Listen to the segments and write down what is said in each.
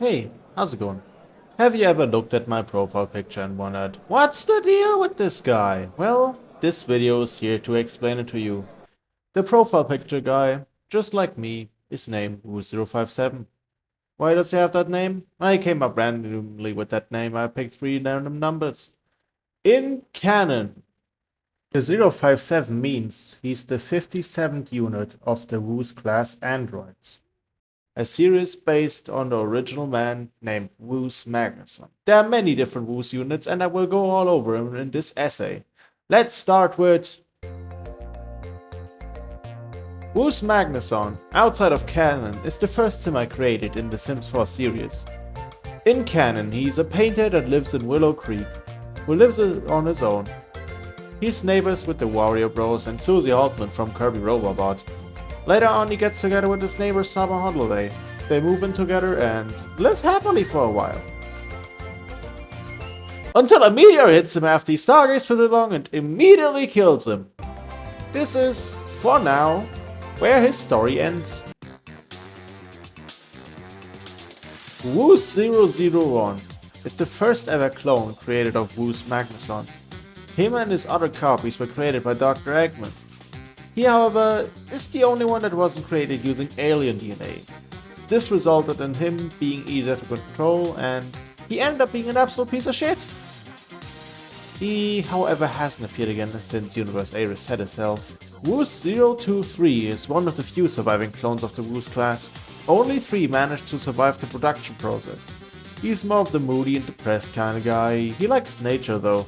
Hey, how's it going? Have you ever looked at my profile picture and wondered, what's the deal with this guy? Well, this video is here to explain it to you. The profile picture guy, just like me, is named Wu057. Why does he have that name? I came up randomly with that name. I picked three random numbers. In canon, the 057 means he's the 57th unit of the Wu's class androids. A series based on the original man named Woos Magnuson. There are many different Woos units, and I will go all over them in this essay. Let's start with Woos Magnuson, outside of canon, is the first sim I created in the Sims 4 series. In canon, he's a painter that lives in Willow Creek, who lives on his own. He's neighbors with the Warrior Bros and Susie Altman from Kirby Robobot. Later on, he gets together with his neighbor Summer Holiday. They move in together and live happily for a while. Until a meteor hits him after he stargazes for too long and immediately kills him. This is, for now, where his story ends. Wu001 is the first ever clone created of Woos Magnuson. Him and his other copies were created by Dr. Eggman. He, however, is the only one that wasn't created using alien DNA. This resulted in him being easier to control, and he ended up being an absolute piece of shit. He, however, hasn't appeared again since Universe A reset itself. Woos023 is one of the few surviving clones of the Woos class. Only 3 managed to survive the production process. He's more of the moody and depressed kind of guy. He likes nature though.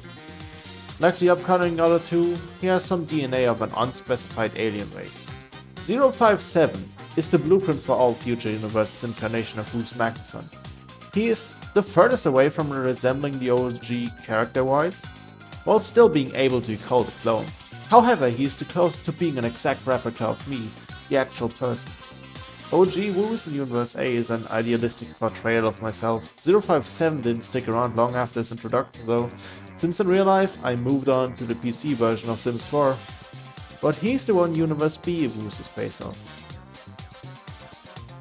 Like the upcoming other 2, he has some DNA of an unspecified alien race. 057 is the blueprint for all future universes incarnation of Woos Magnuson. He is the furthest away from resembling the OG character-wise, while still being able to be called a clone. However, he is the closest to being an exact replica of me, the actual person. OG Woos in Universe A is an idealistic portrayal of myself. 057 didn't stick around long after his introduction though, since in real life I moved on to the PC version of Sims 4. But he's the one Universe B Woos is based off.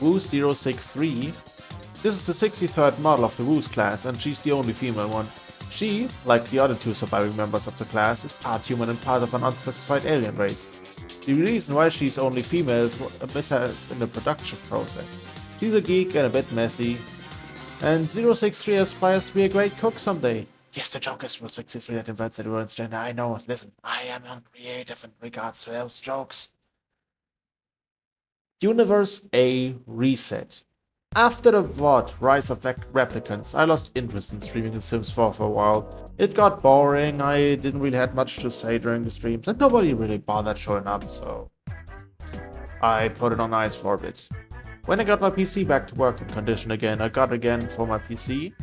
Woos063. This is the 63rd model of the Woos class, and she's the only female one. She, like the other 2 surviving members of the class, is part human and part of an unspecified alien race. The reason why she's only female is a mishap in the production process. She's a geek and a bit messy, and 063 aspires to be a great cook someday. Yes, the joke is 063 that inverts everyone's gender. I know, listen, I am uncreative in regards to those jokes. Universe A reset. After the VOD Rise of Replicants, I lost interest in streaming The Sims 4 for a while. It got boring, I didn't really have much to say during the streams, and nobody really bothered showing up, so I put it on ice for a bit. When I got my PC back to working condition again, I got again for my PC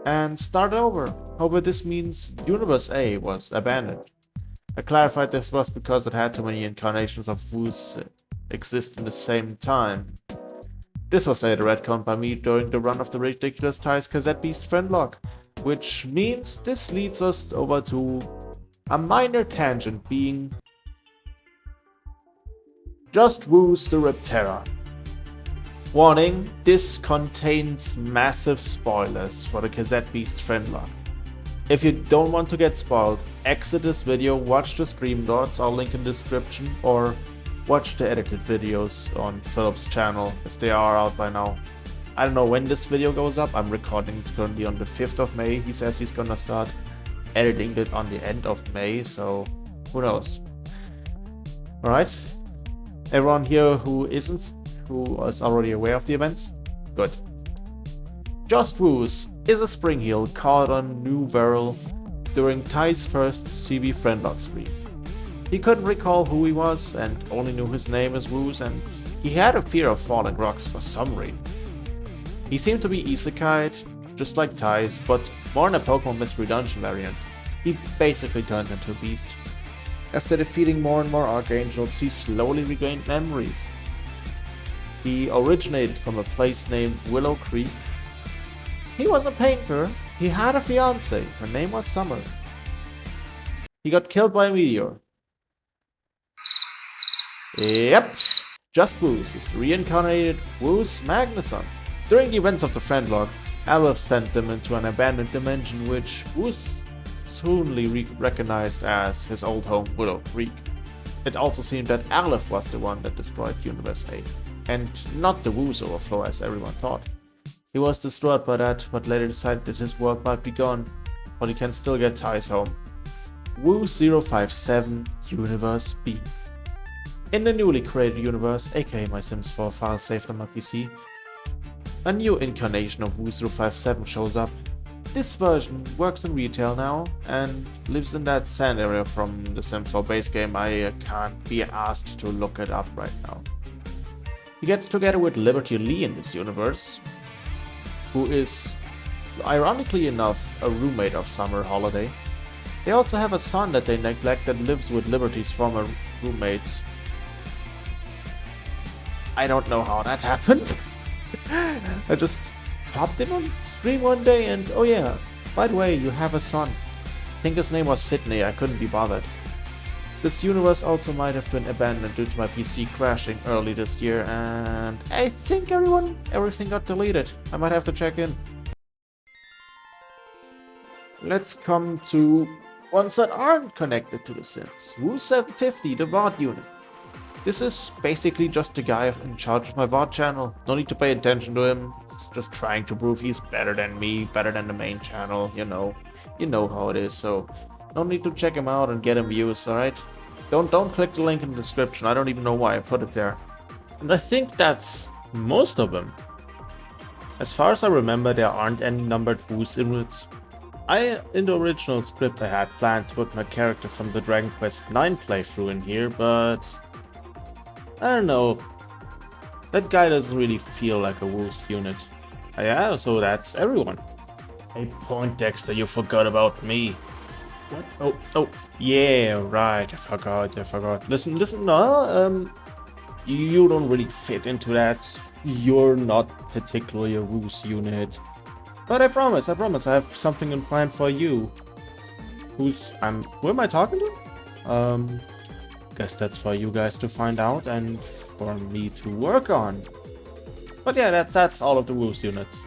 and started over. However, this means Universe A was abandoned. I clarified this was because it had too many incarnations of Woos exist in the same time. This was later retconned by me during the run of the Ridiculous Ties Cassette Beast friendlog, which means this leads us over to a minor tangent being just Woos the Reptera. Warning, this contains massive spoilers for the Cassette Beast friendlog. If you don't want to get spoiled, exit this video, watch the stream notes, I'll link in the description, or watch the edited videos on Philip's channel if they are out by now. I don't know when this video goes up, I'm recording it currently on the 5th of May. He says he's gonna start editing it on the end of May, so who knows. Alright, everyone here who is already aware of the events? Good. Just Woos is a spring heel caught on New Veril during Ty's first CV friendlog stream. He couldn't recall who he was and only knew his name as Woos, and he had a fear of falling rocks for some reason. He seemed to be isekai'd, just like Ty's, but more in a Pokemon Mystery Dungeon variant. He basically turned into a beast. After defeating more and more Archangels, he slowly regained memories. He originated from a place named Willow Creek. He was a painter. He had a fiancée. Her name was Summer. He got killed by a meteor. Yep, Just Woos is the reincarnated Woos Magnuson. During the events of the Friendlog, Aleph sent them into an abandoned dimension which was soonly recognized as his old home, Willow Creek. It also seemed that Aleph was the one that destroyed Universe 8, and not the Woo's overflow as everyone thought. He was distraught by that, but later decided that his work might be gone, but he can still get ties home. Woo 057 Universe B. In the newly created universe, aka my Sims 4 file saved on my PC, a new incarnation of Woo 057 shows up. This version works in retail now and lives in that sand area from the Sims 4 base game. I can't be asked to look it up right now. He gets together with Liberty Lee in this universe, who is, ironically enough, a roommate of Summer Holiday. They also have a son that they neglect that lives with Liberty's former roommates. I don't know how that happened. I just popped in on stream one day and oh yeah, by the way, you have a son. I think his name was Sydney, I couldn't be bothered. This universe also might have been abandoned due to my PC crashing early this year, and I think everything got deleted. I might have to check in. Let's come to ones that aren't connected to The Sims. Woo 750, the VOD unit. This is basically just the guy in charge of my VOD channel. No need to pay attention to him. He's just trying to prove he's better than me, better than the main channel, you know. You know how it is, so no need to check him out and get him views, alright? Don't click the link in the description. I don't even know why I put it there. And I think that's most of them. As far as I remember, there aren't any numbered Woos units. In the original script I had planned to put my character from the Dragon Quest IX playthrough in here, but I don't know. That guy doesn't really feel like a Woos unit. Yeah, so that's everyone. Hey Poindexter, you forgot about me. What? Oh, yeah, right, I forgot. Listen, no, you don't really fit into that. You're not particularly a Woos unit. But I promise, I have something in plan for you. Who am I talking to? Guess that's for you guys to find out and for me to work on. But yeah, that's all of the Woos units.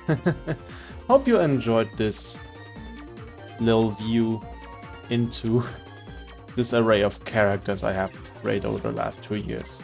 Hope you enjoyed this little view into this array of characters I have created over the last 2 years.